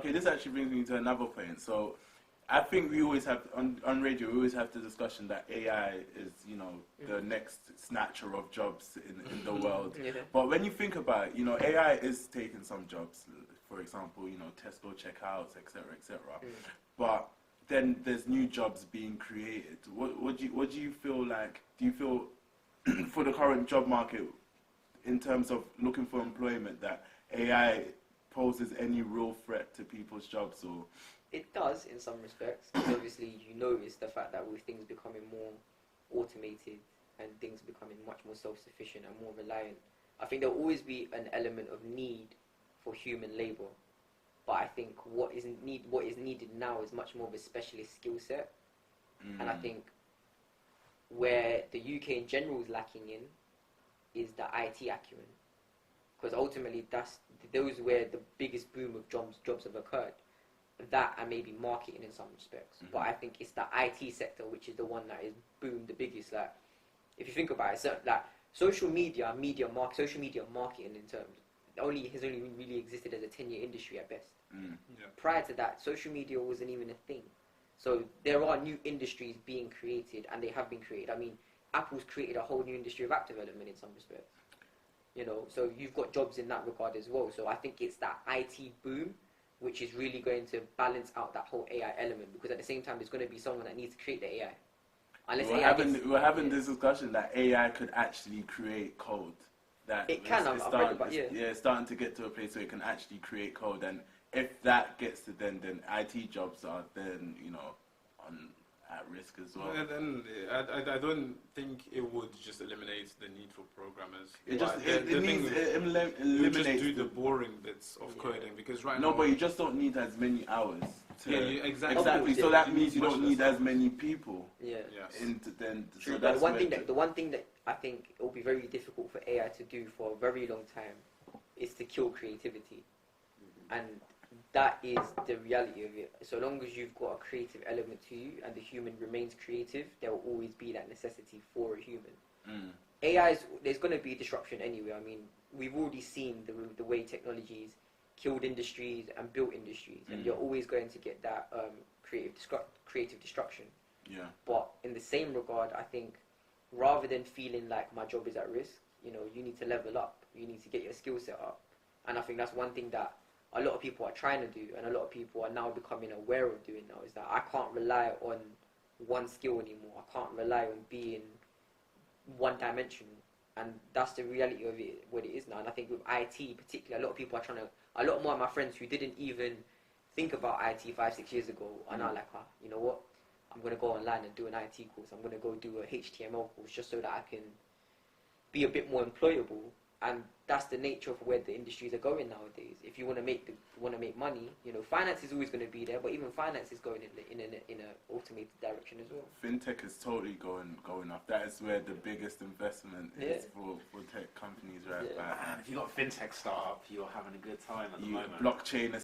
okay, this actually brings me to another point. So, I think we always have on radio. We always have the discussion that AI is, you know, the next snatcher of jobs in the world. Yeah. But when you think about it, you know, AI is taking some jobs. For example, you know, Tesco checkouts, etc., etc. But then there's new jobs being created. What do you feel like? Do you feel for the current job market, in terms of looking for employment, that AI poses any real threat to people's jobs? Or it does in some respects, because obviously you notice the fact that with things becoming more automated and things becoming much more self-sufficient and more reliant, I think there'll always be an element of need for human labour. But I think what is needed now is much more of a specialist skill set. And I think where the UK in general is lacking in is the IT acumen. Because ultimately those where the biggest boom of jobs have occurred. That and maybe marketing in some respects. But I think it's the IT sector which is the one that is boomed the biggest. Like, if you think about it, so, like social media marketing in terms has only really existed as a 10-year industry at best. Prior to that, social media wasn't even a thing. So there are new industries being created, and they have been created. I mean, Apple's created a whole new industry of app development in some respects. You know, so you've got jobs in that regard as well. So I think it's that IT boom which is really going to balance out that whole AI element, because at the same time there's going to be someone that needs to create the AI. Unless we're having this discussion that AI could actually create code. That it can. It's starting to get to a place where it can actually create code, and if that gets to then IT jobs are then, you know, at risk as well. And then I don't think it would just eliminate the need for programmers. It eliminates do the boring bits of coding, because right now. No, but you just don't need as many hours. Exactly. So that means you don't need as many people. Yeah. Yes. True. So but the one thing that I think it will be very difficult for AI to do for a very long time is to kill creativity, and that is the reality of it. So long as you've got a creative element to you and the human remains creative, there will always be that necessity for a human. There's going to be disruption anyway. I mean, we've already seen the way technologies killed industries and built industries, and you're always going to get that creative destruction. Yeah. But in the same regard, I think rather than feeling like my job is at risk, you know, you need to level up. You need to get your skill set up, and I think that's one thing that a lot of people are trying to do, and a lot of people are now becoming aware of doing now, is that I can't rely on one skill anymore. I can't rely on being one-dimensional, and that's the reality of it, what it is now. And I think with IT particularly, a lot more of my friends who didn't even think about IT 5-6 years ago are now like, you know what, I'm going to go online and do an IT course. I'm going to go do a HTML course just so that I can be a bit more employable. And that's the nature of where the industries are going nowadays. If you want to make money, you know, finance is always going to be there, but even finance is going in an automated direction as well. Fintech is totally going up. That is where the biggest investment is for tech companies right now. Man, if you've got a fintech startup, you're having a good time at the moment. Blockchain